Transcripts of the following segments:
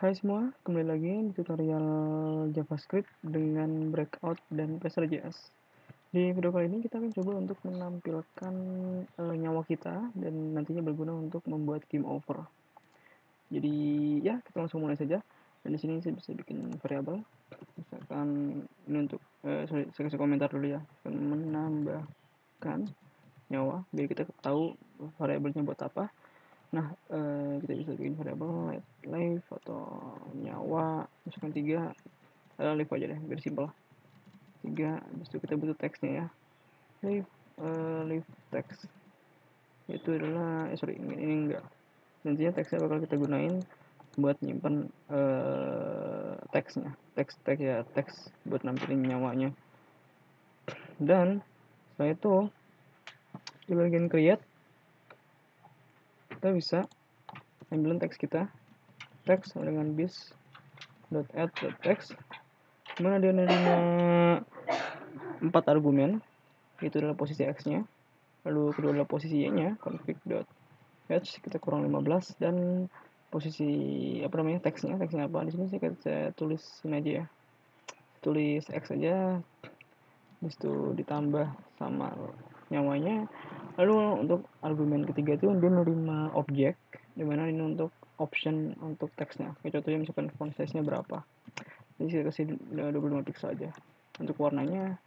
Hai semua, kembali lagi di tutorial JavaScript dengan breakout dan Passer.js. Di video kali ini kita akan coba untuk menampilkan nyawa kita dan nantinya berguna untuk membuat game over. Jadi ya kita langsung mulai saja. Dan di sini saya bisa bikin variabel. Misalkan ini untuk saya kasih komentar dulu ya. Akan menambahkan nyawa biar kita tahu variabelnya buat apa. Nah, kita bisa bikin variabel live atau nyawa, misalkan 3, live aja deh, biar simpel. 3, habis itu kita butuh teksnya ya. Live text. Itu adalah, ini enggak. Nantinya teksnya bakal kita gunain buat nyimpen teksnya. Teks buat nampilin nyawanya. Dan setelah itu di bagian create kita bisa ambilin teks kita, teks dengan bis.add.text, dimana dia menerima 4 argumen, itu adalah posisi x-nya, lalu kedua adalah posisi y-nya, config.fetch kita kurang 15, dan posisi teksnya apa di sini saya tulisin aja ya, tulis x aja, habis itu ditambah sama nyawanya. Lalu untuk argumen ketiga itu dia menerima objek, dimana ini untuk option untuk teksnya. Kayak contohnya misalkan font size-nya berapa. Jadi saya kasih 25 pixel aja. Untuk warnanya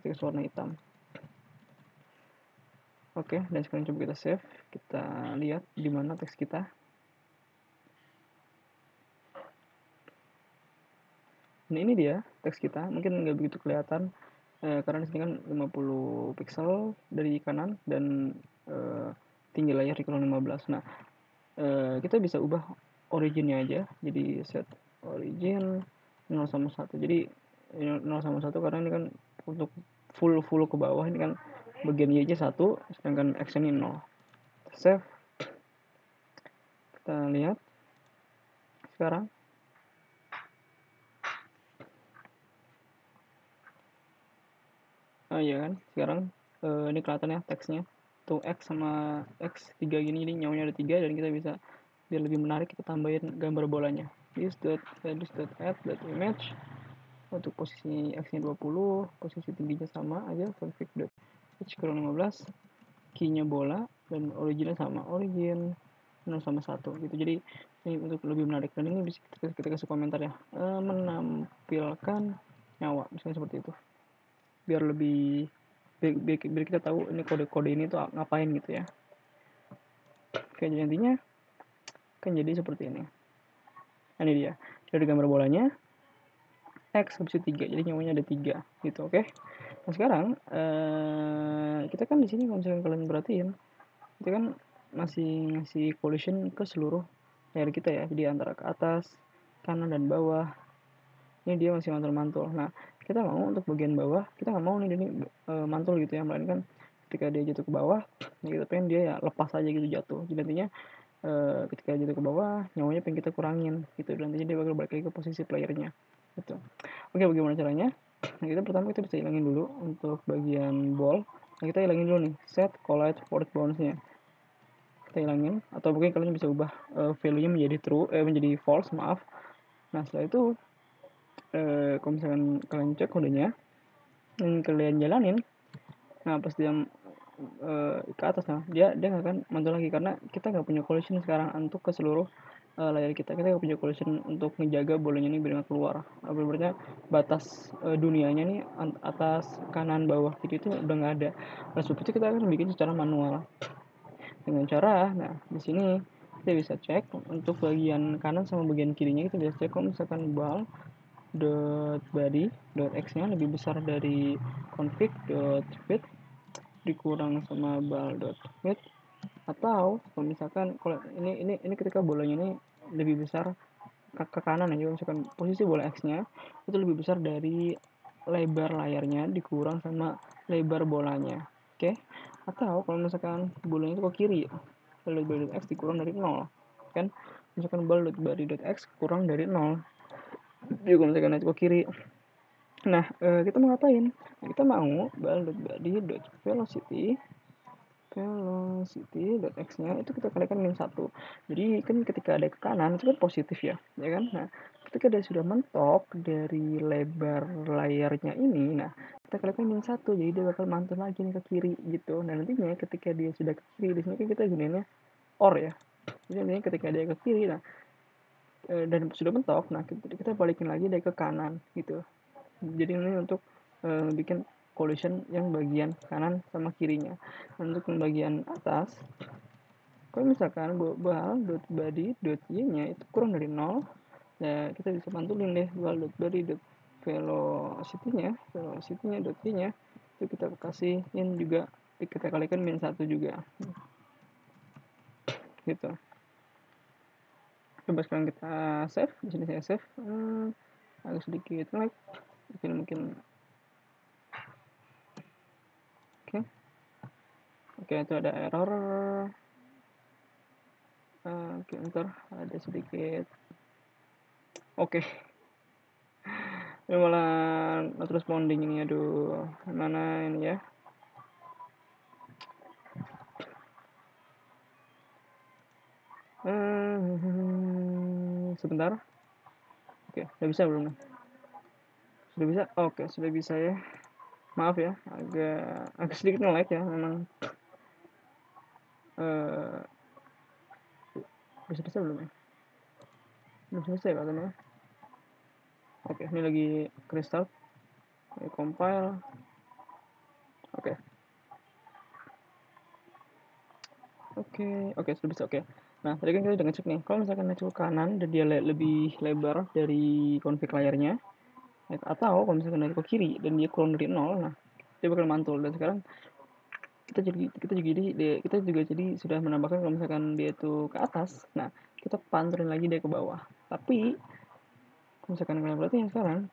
kita kasih warna hitam. Oke, dan sekarang coba kita save. Kita lihat di mana teks kita. Nah, ini dia teks kita. Mungkin nggak begitu kelihatan karena di sini kan 50 pixel dari kanan dan tinggi layar di kurang 15. Nah, kita bisa ubah originnya aja. Jadi set origin 0 sama 1. Jadi 0 sama 1 karena ini kan untuk full ke bawah, ini kan bagian y nya 1, sedangkan x ini 0. Save. Kita lihat sekarang. Oh iya kan, sekarang ini kelihatan ya teksnya. Tuh x sama x 3 gini, jadi nyawanya ada 3, dan kita bisa biar lebih menarik kita tambahin gambar bolanya. This.add.image untuk posisi x-nya 20, posisi tingginya sama aja, config.pitch kurang 15, key-nya bola, dan originnya sama, origin 0 sama 1 gitu. Jadi ini untuk lebih menarik, dan ini bisa kita kasih komentar ya, menampilkan nyawa misalnya seperti itu, biar lebih biar kita tahu ini kode-kode ini tuh ngapain gitu ya. Oke, jadi nantinya kan jadi seperti ini. Nah, ini dia dari gambar bolanya, x habis 3, jadi nyawanya ada 3 gitu. Oke, nah sekarang kita kan di sini kalau misalkan kalian perhatiin, kita kan masih ngasih collision ke seluruh layar kita ya, jadi antara ke atas, kanan, dan bawah ini dia masih mantul-mantul. Nah, kita mau untuk bagian bawah, kita nggak mau nih ini mantul gitu ya, melainkan ketika dia jatuh ke bawah, ya kita pengen dia ya lepas aja gitu jatuh. Jadi nantinya ketika jatuh ke bawah, nyawanya pengen kita kurangin gitu, dan nantinya dia bakal balik lagi ke posisi playernya gitu. Oke, bagaimana caranya? Nah, pertama kita bisa hilangin dulu untuk bagian ball. Nah, kita hilangin dulu nih set collide forward bounce-nya, kita hilangin, atau mungkin kalian bisa ubah value-nya menjadi menjadi false, maaf. Nah, setelah itu kalau misalkan kalian cek kodenya dan kalian jalanin, nah pas dia ke atas, nah dia nggak akan mantul lagi karena kita nggak punya collision sekarang untuk ke seluruh layar kita nggak punya collision untuk menjaga bolanya ini biar nggak keluar. Berarti batas dunianya nih atas, kanan, bawah, kiri itu udah nggak ada. Nah, seperti itu kita akan bikin secara manual dengan cara, nah di sini kita bisa cek untuk bagian kanan sama bagian kirinya. Kita bisa cek kalau misalkan ball body x nya lebih besar dari config.fit dikurang sama bal.width, atau kalau misalkan kalau ini ketika bolanya ini lebih besar ke kanan ya, misalkan posisi bola x nya itu lebih besar dari lebar layarnya dikurang sama lebar bolanya. Oke, atau kalau misalkan bolanya itu ke kiri, bal.x dikurang dari 0 kan, misalkan bal.body.x kurang dari 0, dia kalau misalkan itu ke kiri. Nah, kita mau ngapain? Kita mau bal.body.velocity velocity.x-nya itu kita kalikan min 1. Jadi kan ketika ada ke kanan itu kan positif ya kan? Nah, ketika dia sudah mentok dari lebar layarnya ini, nah kita kalikan min 1, jadi dia bakal mantul lagi nih ke kiri gitu. Nah, nantinya ketika dia sudah ke kiri, di sini kan kita gunainnya OR ya. Jadi nantinya ketika dia ke kiri, nah dan sudah mentok, nah kita balikin lagi dia ke kanan gitu. Jadi ini untuk bikin collision yang bagian kanan sama kirinya. Untuk yang bagian atas, kalau misalkan bal.body.y-nya itu kurang dari 0, ya kita bisa pantulin deh bal.body.velocity-nya y-nya itu kita kasihin juga, kita kalikan min 1 juga gitu. Coba sekarang kita save. Di sini saya save agak sedikit lag, mungkin oke itu ada error. Oke, ntar ada sedikit. Oke. Ini malah not responding ini, aduh. Mana ini ya? Sebentar. Oke, udah bisa belum? Sudah bisa? Oke, sudah bisa ya. Maaf ya, agak sedikit nge-lag ya, memang. Bisa belum ya? Belum selesai katanya. Oke, ini lagi restart. Compile. Oke. Oke, sudah bisa. Oke. Nah, tadi kan kita udah ngecek nih, kalau misalkan itu ke kanan dan dia lebih lebar dari config layarnya, atau kalau misalkan naik ke kiri dan dia kurang dari 0, nah dia bakal mantul. Dan sekarang kita juga jadi sudah menambahkan kalau misalkan dia itu ke atas, nah kita pantulin lagi dia ke bawah. Tapi kalau misalkan kalian perhatiin sekarang,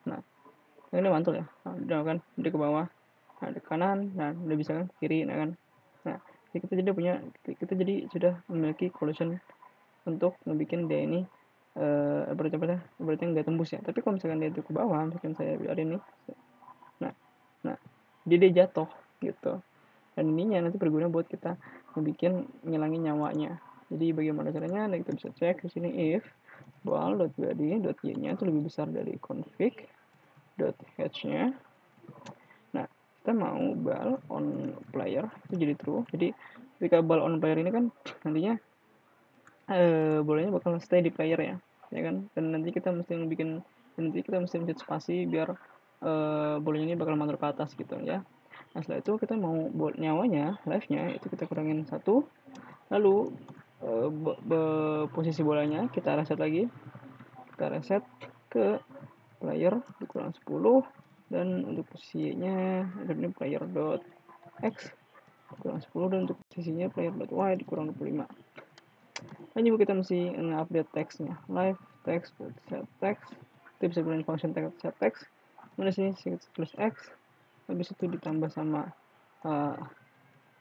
nah ini mantul ya, nah, udah kan dia ke bawah, nah di kanan, nah udah bisa kan kiri, nah kan. Nah kita jadi sudah memiliki collision untuk ngebikin dia ini berarti nggak tembus ya. Tapi kalau misalkan dia itu ke bawah, misalkan saya biarin nih, nah dia jatuh gitu. Dan ininya nanti berguna buat kita ngebikin ngilangin nyawanya. Jadi bagaimana caranya? Nah, kita bisa cek di sini if bal.body.y-nya itu lebih besar dari config.h-nya. Nah, kita mau bal on player itu jadi true. Jadi ketika bal on player ini kan nantinya bolanya bakal stay di player ya kan. Dan nanti kita mesti mencet spasi biar bolanya ini bakal mantul ke atas gitu ya. Nah, setelah itu kita mau buat nyawanya, live-nya itu kita kurangin 1. Lalu posisi bolanya kita reset lagi. Kita reset ke player dikurang 10, dan untuk posisinya ini player dot x kurang 10, dan untuk posisinya player dot y dikurang 25. Nah, juga kita mesti nge-update teksnya. Live text set text. Kita bisa gunain function set text. Mana sini plus x. Habis itu ditambah sama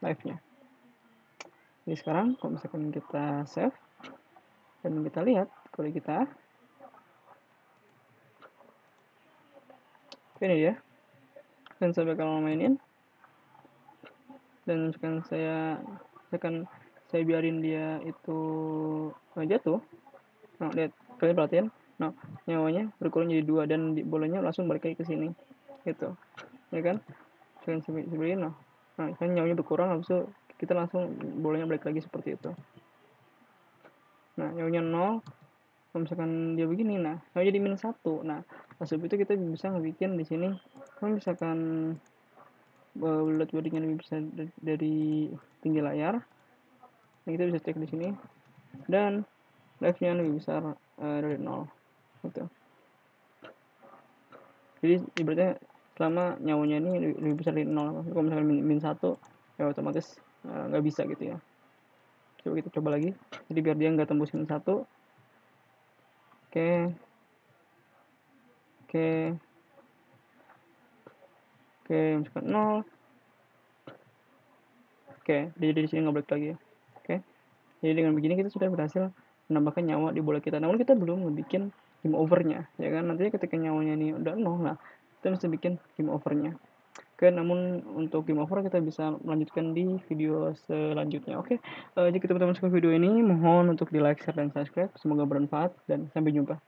live-nya. Jadi sekarang kalau misalkan kita save dan kita lihat kode kita, ini dia. Dan saya bakal mainin. Dan misalkan saya biarin dia itu jatuh. Nah, lihat, kalian perhatiin. Nah, nyawanya berkurang jadi 2 dan bolanya langsung balik lagi ke sini. Gitu. Ya kan? Saya seberin, nah kan nyawanya berkurang, habis itu kita langsung bolanya balik lagi seperti itu. Nah, nyawanya 0, kalau misalkan dia begini, nah jadi min 1. Nah, sebab itu kita bisa ngebikin di sini kalau misalkan bulat bodinya lebih besar dari tinggi layar, nah kita bisa cek di sini, dan live-nya lebih besar dari 0 gitu. Jadi ibaratnya selama nyawanya ini lebih besar dari 0, kalau misalkan min 1 ya otomatis nggak bisa gitu ya. Coba kita coba lagi, jadi biar dia nggak tembus min 1. Oke, misalkan 0. Oke, jadi di sini nggak balik lagi ya. Oke, jadi dengan begini kita sudah berhasil menambahkan nyawa di bola kita. Namun kita belum membuat game overnya, ya kan? Nantinya ketika nyawanya ini udah 0, nah kita mesti bikin game overnya. Oke, namun untuk game over kita bisa melanjutkan di video selanjutnya. Oke, jika teman-teman suka video ini, mohon untuk di like, share, dan subscribe. Semoga bermanfaat dan sampai jumpa.